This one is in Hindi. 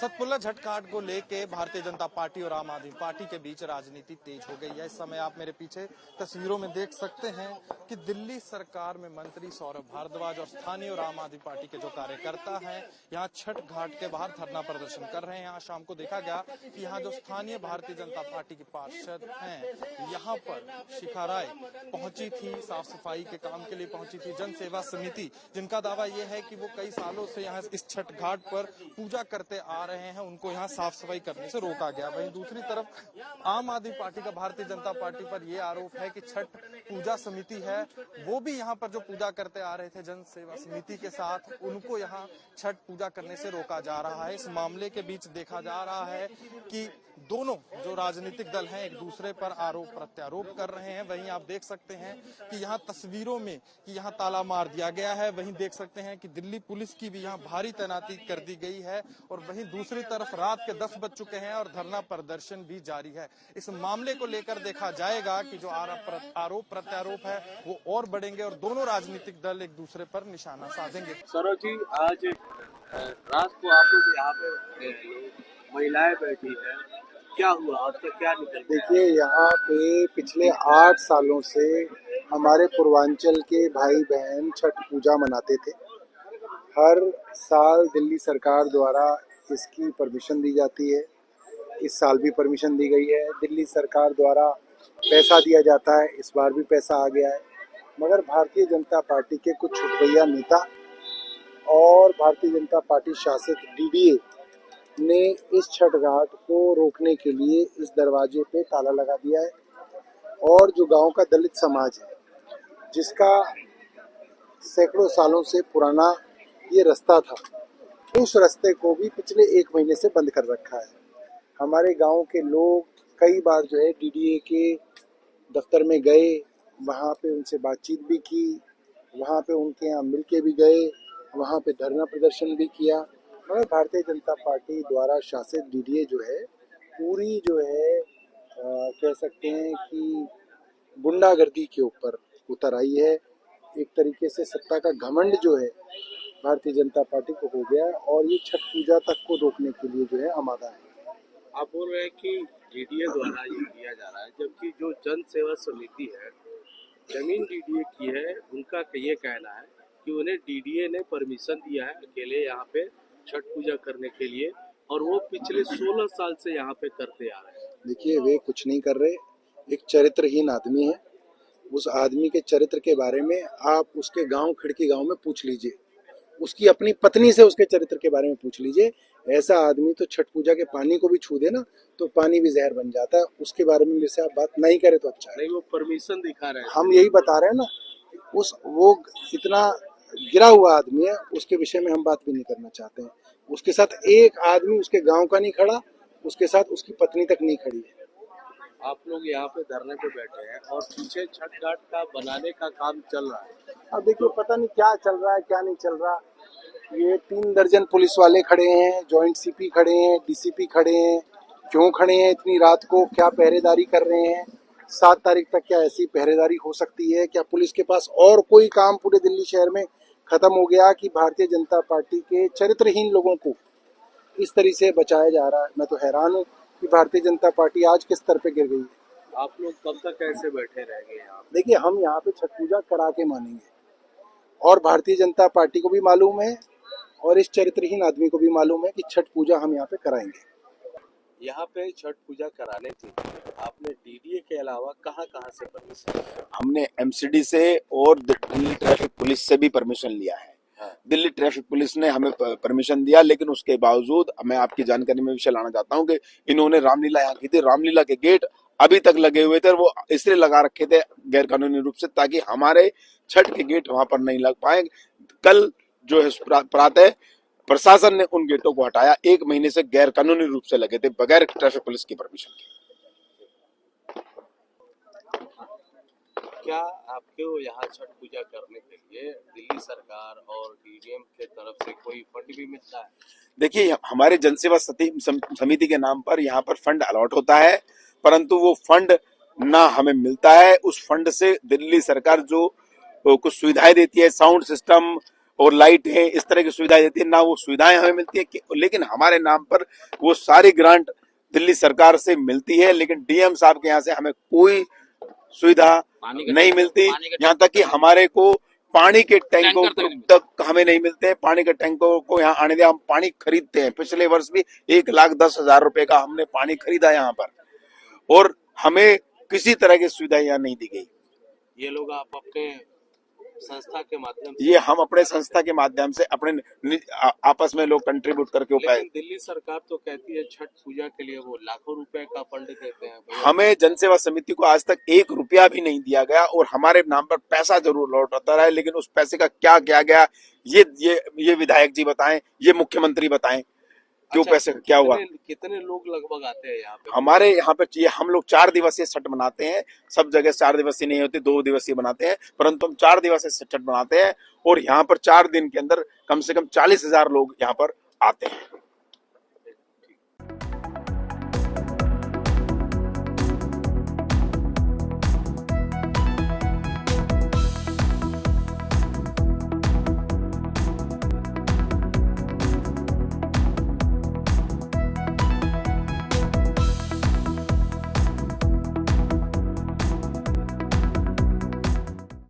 सतपुड़ा झटकाट को लेके भारतीय जनता पार्टी और आम आदमी पार्टी के बीच राजनीति तेज हो गई है। इस समय आप मेरे पीछे तस्वीरों में देख सकते हैं कि दिल्ली सरकार में मंत्री सौरभ भारद्वाज और स्थानीय और आम आदमी पार्टी के जो कार्यकर्ता हैं यहाँ छठ घाट के बाहर धरना प्रदर्शन कर रहे हैं। यहाँ शाम को देखा गया कि यहाँ जो स्थानीय भारतीय जनता पार्टी के पार्षद हैं यहाँ पर शिखा राय पहुंची थी, साफ सफाई के काम के लिए पहुंची थी। जन सेवा समिति जिनका दावा यह है कि वो कई सालों से यहाँ इस छठ घाट पर पूजा करते आ रहे हैं, उनको यहाँ साफ सफाई करने से रोका गया। वहीं दूसरी तरफ आम आदमी पार्टी का भारतीय जनता पार्टी पर यह आरोप है कि छठ पूजा समिति है वो भी यहाँ पर जो पूजा करते आ रहे थे जन सेवा समिति के साथ, उनको यहाँ छठ पूजा करने से रोका जा रहा है। इस मामले के बीच देखा जा रहा है कि दोनों जो राजनीतिक दल हैं एक दूसरे पर आरोप प्रत्यारोप कर रहे हैं। वहीं आप देख सकते हैं कि यहाँ तस्वीरों में कि यहाँ ताला मार दिया गया है। वहीं देख सकते हैं कि दिल्ली पुलिस की भी यहाँ भारी तैनाती कर दी गई है और वहीं दूसरी तरफ रात के 10 बज चुके हैं और धरना प्रदर्शन भी जारी है। इस मामले को लेकर देखा जाएगा कि जो आरोप प्रत्यारोप है वो और बढ़ेंगे और दोनों राजनीतिक दल एक दूसरे पर निशाना साधेंगे। सरोज जी, आज रात को आप लोग यहाँ पे महिलाएं बैठी है, क्या हुआ और क्या निकल? देखिए, यहाँ पे पिछले 8 सालों से हमारे पूर्वांचल के भाई बहन छठ पूजा मनाते थे। हर साल दिल्ली सरकार द्वारा इसकी परमिशन दी जाती है। इस साल भी परमिशन दी गई है। दिल्ली सरकार द्वारा पैसा दिया जाता है, इस बार भी पैसा आ गया है। मगर भारतीय जनता पार्टी के कुछ छुटभैया नेता और भारतीय जनता पार्टी शासित डीडीए ने इस छठ घाट को रोकने के लिए इस दरवाजे पे ताला लगा दिया है। और जो गांव का दलित समाज है जिसका सैकड़ों सालों से पुराना ये रास्ता था, उस रास्ते को भी पिछले 1 महीने से बंद कर रखा है। हमारे गांव के लोग कई बार जो है डीडीए के दफ्तर में गए, वहाँ पे उनसे बातचीत भी की, वहाँ पे उनके यहाँ मिल के भी गए, वहाँ पे धरना प्रदर्शन भी किया। मगर भारतीय जनता पार्टी द्वारा शासित डीडीए जो है पूरी जो है कह सकते हैं कि गुंडागर्दी के ऊपर उतर आई है। एक तरीके से सत्ता का घमंड जो है भारतीय जनता पार्टी को हो गया और ये छठ पूजा तक को रोकने के लिए जो है आमादा है। आप बोल रहे हैं कि डीडीए द्वारा ये किया जा रहा है, जबकि जो जन सेवा समिति है जमीन डीडीए की है, उनका ये कहना है कि उन्हें डीडीए ने परमिशन दिया है अकेले यहाँ पे छठ पूजा करने के लिए और वो पिछले 16 साल से यहाँ पे करते आ रहे हैं। देखिए, वे कुछ नहीं कर रहे। एक चरित्रहीन आदमी है। उस आदमी के चरित्र के बारे में आप उसके गांव खिड़की गांव में पूछ लीजिए, उसकी अपनी पत्नी से उसके चरित्र के बारे में पूछ लीजिए। ऐसा आदमी तो छठ पूजा के पानी को भी छू दे ना तो पानी भी जहर बन जाता है। उसके बारे में मेरे से आप बात नहीं करें तो अच्छा है। नहीं, वो परमिशन दिखा रहे हैं। हम यही बता रहे हैं ना, वो इतना गिरा हुआ आदमी है, उसके विषय में हम बात भी नहीं करना चाहते हैं। उसके साथ एक आदमी उसके गांव का नहीं खड़ा, उसके साथ उसकी पत्नी तक नहीं खड़ी है। आप लोग यहाँ पे धरने पे बैठे हैं और पीछे छठ घाट का बनाने का काम चल रहा है। अब देखिए, पता नहीं क्या चल रहा है क्या नहीं चल रहा। ये 3 दर्जन पुलिस वाले खड़े हैं, जॉइंट सीपी खड़े हैं, डीसीपी खड़े हैं। क्यों खड़े हैं इतनी रात को? क्या पहरेदारी कर रहे हैं? 7 तारीख तक क्या ऐसी पहरेदारी हो सकती है? क्या पुलिस के पास और कोई काम पूरे दिल्ली शहर में खत्म हो गया कि भारतीय जनता पार्टी के चरित्रहीन लोगों को इस तरह से बचाया जा रहा है? मैं तो हैरान हूँ कि भारतीय जनता पार्टी आज किस स्तर पे गिर गई है। आप लोग कब तक ऐसे बैठे रहेंगे यहाँ? देखिए, हम यहाँ पे छठ पूजा करा के मानेंगे और भारतीय जनता पार्टी को भी मालूम है और इस चरित्रहीन आदमी को भी मालूम है कि छठ पूजा हम यहाँ पे कराएंगे। यहाँ पे छठ पूजा कराने के लिए आपने डीडीए के अलावा कहाँ से परमिशन? हमने एमसीडी से और दिल्ली ट्रैफिक पुलिस से भी परमिशन लिया है। दिल्ली ट्रैफिक पुलिस ने हमें परमिशन दिया, लेकिन उसके बावजूद मैं आपकी जानकारी में विषय लाना चाहता हूँ कि इन्होंने रामलीला यहाँ की थी। रामलीला के गेट अभी तक लगे हुए थे और वो इसलिए लगा रखे थे गैर कानूनी रूप से ताकि हमारे छठ के गेट वहां पर नहीं लग पाए। कल जो है प्रातः प्रशासन ने उन गेटों को हटाया। 1 महीने से गैर कानूनी रूप से लगे थे बगैर ट्रैफिक पुलिस की परमिशन के। क्या आपको यहाँ छठ पूजा करने के लिए दिल्ली सरकार और डीडीएम के तरफ से कोई फंड भी मिलता है? देखिए, हमारे जनसेवा समिति के नाम पर यहाँ पर फंड अलॉट होता है, परंतु वो फंड ना हमें मिलता है। उस फंड से दिल्ली सरकार जो कुछ सुविधाएं देती है, साउंड सिस्टम और लाइट है, इस तरह की सुविधाएं देती है ना, वो सुविधाएं हमें मिलती है लेकिन हमारे नाम पर वो सारी ग्रांट दिल्ली सरकार से मिलती है, लेकिन डीएम साहब के यहाँ से हमें कोई सुविधा नहीं मिलती। यहाँ तक कि हमारे को पानी के टैंकों तक हमें नहीं मिलते। पानी के टैंकों को यहाँ आने दिया, हम पानी खरीदते हैं। पिछले वर्ष भी 1,10,000 रुपए का हमने पानी खरीदा यहाँ पर, और हमें किसी तरह की सुविधा यहाँ नहीं दी गई। ये लोग आप अपने संस्था के माध्यम से, ये हम अपने संस्था के माध्यम से अपने आपस में लोग कंट्रीब्यूट करके उपाय। लेकिन दिल्ली सरकार तो कहती है छठ पूजा के लिए वो लाखों रुपए का फंड देते हैं। हमें जन सेवा समिति को आज तक 1 रुपया भी नहीं दिया गया, और हमारे नाम पर पैसा जरूर लौटाता रहा है, लेकिन उस पैसे का क्या किया गया ये विधायक जी बताएं, ये मुख्यमंत्री बताएं, क्यों पैसे का क्या हुआ। कितने लोग लगभग आते हैं यहाँ पे? हमारे यहाँ पे हम लोग 4 दिवसीय छठ मनाते हैं। सब जगह 4 दिवसीय नहीं होती, 2 दिवसीय बनाते हैं, परंतु हम 4 दिवसीय छठ मनाते हैं, और यहाँ पर 4 दिन के अंदर कम से कम 40,000 लोग यहाँ पर आते हैं।